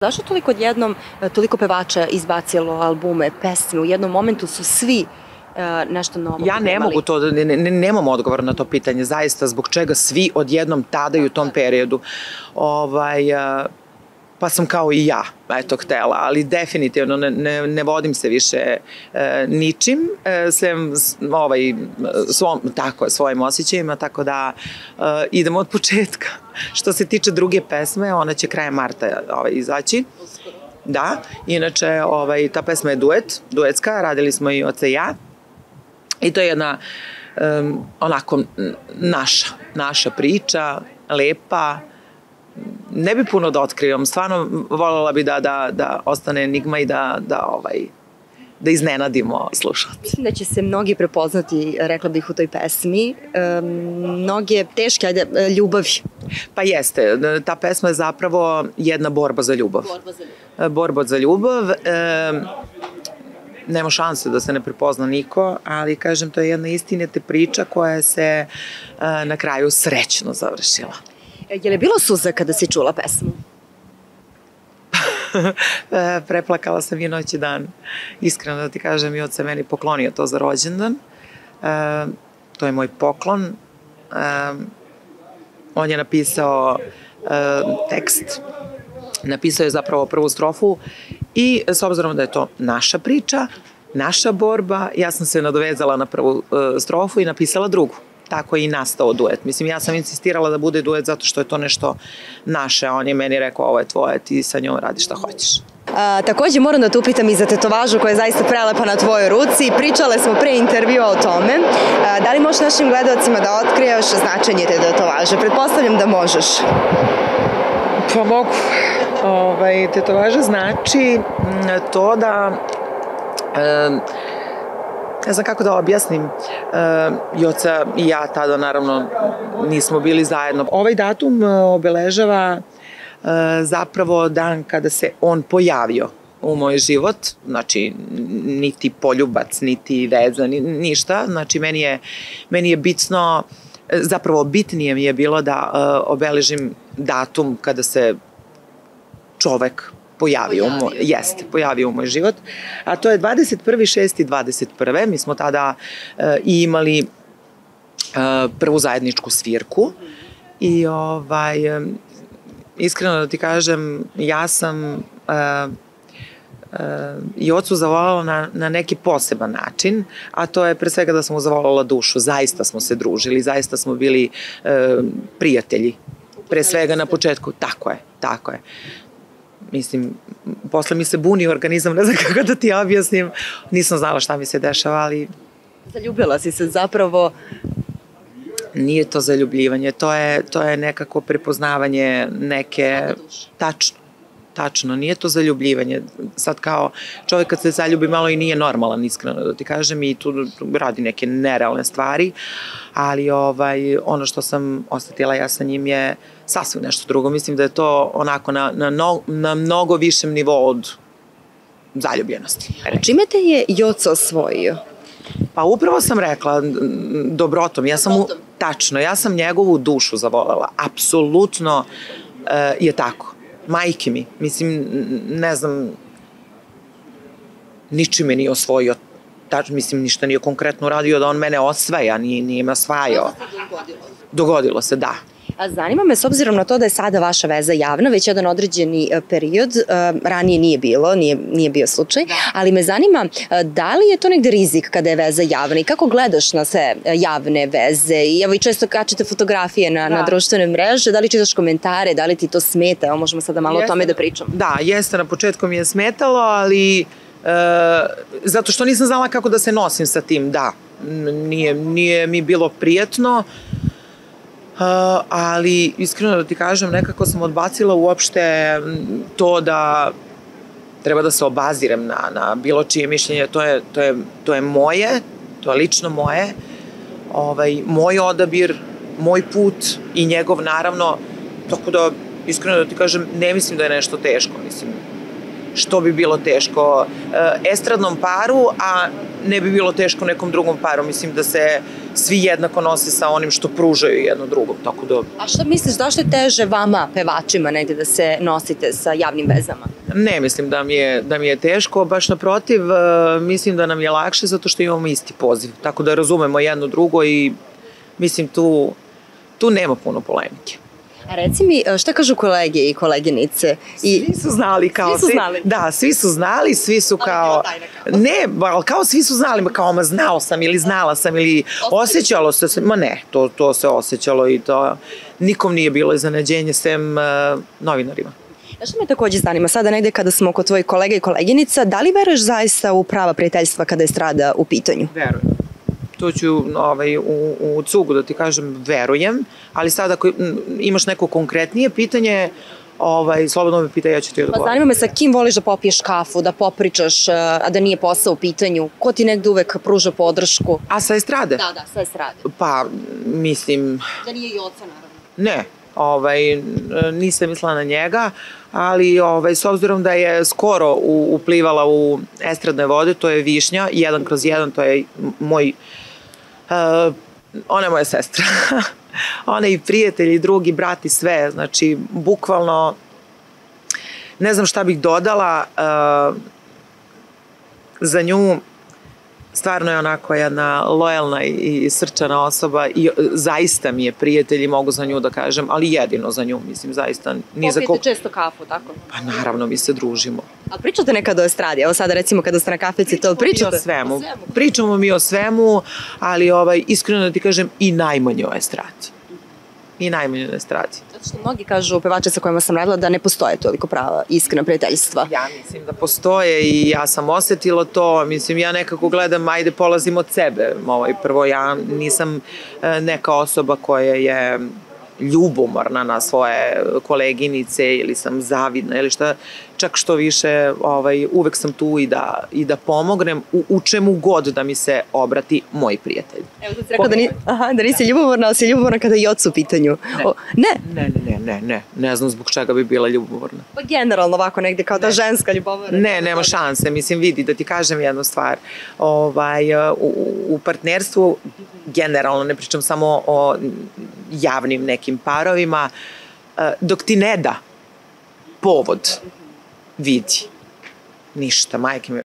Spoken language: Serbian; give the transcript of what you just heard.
Zašto toliko odjednom, toliko pevača izbacilo albume, pesme, u jednom momentu su svi nešto novo Ja ne mogu to, nemam odgovor na to pitanje, zaista zbog čega svi odjednom tada i u tom periodu. Pa sam kao i ja, eto, htela, ali definitivno ne vodim se više ničim, sem svojim osjećajima, tako da idemo od početka. Što se tiče druge pesme, ona će krajem marta izaći. Da, inače ta pesma je duetska, radili smo i Oca i ja. I to je jedna onako naša priča, lepa. Ne bi puno da otkrivam, stvarno voljela bi da ostane enigma i da iznenadimo slušalce. Mislim da će se mnogi prepoznati, rekla bih, u toj pesmi, mnoge teške ljubavi. Pa jeste, ta pesma je zapravo jedna borba za ljubav. Borba za ljubav. Nema šanse da se ne prepozna niko, ali kažem, to je jedna istinita priča koja se na kraju srećno završila. Je li bilo suza kada si čula pesmu? Preplakala sam i noć i dan. Iskreno da ti kažem, i otac se meni poklonio to za rođendan. To je moj poklon. On je napisao tekst, napisao je zapravo prvu strofu i s obzirom da je to naša priča, naša borba, ja sam se nadovezala na prvu strofu i napisala drugu. Tako je i nastao duet. Mislim, ja sam insistirala da bude duet zato što je to nešto naše. On je meni rekao, ovo je tvoje, ti sa njom radi šta hoćeš. Takođe moram da te upitam i za tetovažu koja je zaista prelepa na tvojoj ruci. Pričale smo pre intervjua o tome. Da li možeš našim gledalcima da otkriješ značenje te tetovaže? Pretpostavljam da možeš. Pa mogu. Tetovaža znači to da... Ne znam kako da objasnim, Joca i ja tada naravno nismo bili zajedno. Ovaj datum obeležava zapravo dan kada se on pojavio u moj život, znači niti poljubac, niti veza, ništa. Znači meni je bitno, zapravo bitnije mi je bilo da obeležim datum kada se čovek pojavio u moj život, a to je 21.6.21. Mi smo tada imali prvu zajedničku svirku i iskreno da ti kažem, ja sam i ocu zavoljala na neki poseban način, a to je pre svega da sam mu zavoljala dušu, zaista smo se družili, zaista smo bili prijatelji, pre svega na početku, tako je. Mislim, posle mi se buni organizam, ne znam kako da ti objasnim, nisam znala šta mi se dešava, ali... Zaljubila si se zapravo? Nije to zaljubljivanje, to je nekako prepoznavanje neke... Tačno, nije to zaljubljivanje. Sad kao čovjek kad se zaljubi malo i nije normalan, iskreno da ti kažem, i tu radi neke nerealne stvari, ali ono što sam osetila ja sa njim je sasvim nešto drugo. Mislim da je to onako na mnogo višem nivou od zaljubljenosti. Čime te je Joca osvojio? Pa upravo sam rekla, dobrotom. Tačno, ja sam njegovu dušu zavolela. Apsolutno je tako. Majke mi, mislim, ne znam, ničime nije osvojio, mislim, ništa nije konkretno uradio da on mene osvaja, nije me osvajao. Dogodilo se, da. A zanima me, s obzirom na to da je sada vaša veza javna, već jedan određeni period, ranije nije bilo, nije bio slučaj, ali me zanima da li je to negde rizik kada je veza javna i kako gledaš na sve javne veze? I evo i često kačete fotografije na društvene mreže, da li čitaš komentare, da li ti to smeta? Evo možemo sada malo o tome da pričamo. Da, jeste, na početku mi je smetalo, ali zato što nisam znala kako da se nosim sa tim, da. Nije mi bilo prijetno, ali iskreno da ti kažem, nekako sam odbacila uopšte to da treba da se obazirem na bilo čije mišljenje. To je moje, to je lično moje, moj odabir, moj put i njegov naravno, tako da iskreno da ti kažem, ne mislim da je nešto teško, mislim, što bi bilo teško estradnom paru, a ne bi bilo teško nekom drugom paru. Mislim da se svi jednako nose sa onim što pružaju jedno drugom, tako da... A šta misliš, zašto je teže vama, pevačima, negde da se nosite sa javnim vezama? Ne mislim da mi je teško, baš naprotiv, mislim da nam je lakše zato što imamo isti poziv, tako da razumemo jedno drugo i mislim tu nema puno polemike. A reci mi, šta kažu kolege i koleginice? Svi su znali kao... Svi su znali? Da, svi su znali, svi su kao... Ne, ali kao svi su znali, kao ma znao sam ili znala sam ili osjećalo se... Ma ne, to se osjećalo i to nikom nije bilo iznenađenje sem novinarima. Što me takođe zanima, sada negde kada smo kod tvojih kolega i koleginica, da li veruješ zaista u prava prijateljstva kada je estrada u pitanju? Verujem. To ću u cugu da ti kažem verujem, ali sad ako imaš neko konkretnije pitanje, slobodno me pita, ja ću ti odgovoriti. Pa zanima me sa kim voliš da popiješ kafu, da popričaš, a da nije posao u pitanju? Ko ti negde uvek pruža podršku? A sa estrade? Da, sa estrade. Pa, mislim... Da nije Joca, naravno. Ne, nisam mislila na njega, ali s obzirom da je skoro uplivala u estradne vode, to je Višnja, 1/1, to je ona je moja sestra. Ona je i prijatelj, i drugi brat i sve, znači, bukvalno, ne znam šta bih dodala, za nju stvarno je onako jedna lojalna i srčana osoba i zaista mi je prijatelj i mogu za nju da kažem, ali jedino za nju, mislim, zaista. Popijete često kafu, tako? Pa naravno, mi se družimo. A pričate nekada o estradi? Evo sada recimo kada ste na kafici, to pričate? Pričamo mi o svemu, ali iskreno da ti kažem i najmanje o estradi. I najmanje o estradi. Zato što mnogi kažu, pevače sa kojima sam radila, da ne postoje toliko prava iskrena prijateljstva. Ja mislim da postoje i ja sam osetila to. Mislim, ja nekako gledam, ajde polazim od sebe. Prvo, ja nisam neka osoba koja je ljubomorna na svoje koleginice ili sam zavidna ili šta, čak što više uvek sam tu i da pomognem u čemu god da mi se obrati moj prijatelj. Evo da si rekao da nisi ljubomorna, ali si ljubomorna kada je Joca u pitanju. Ne, ne znam zbog čega bi bila ljubomorna. Pa generalno ovako negde kao ta ženska ljubomorna. Ne, nema šanse, mislim vidi da ti kažem jednu stvar, u partnerstvu generalno, ne pričam samo o javnim nekim parovima, dok ti ne da povod, vidi, ništa, majke mi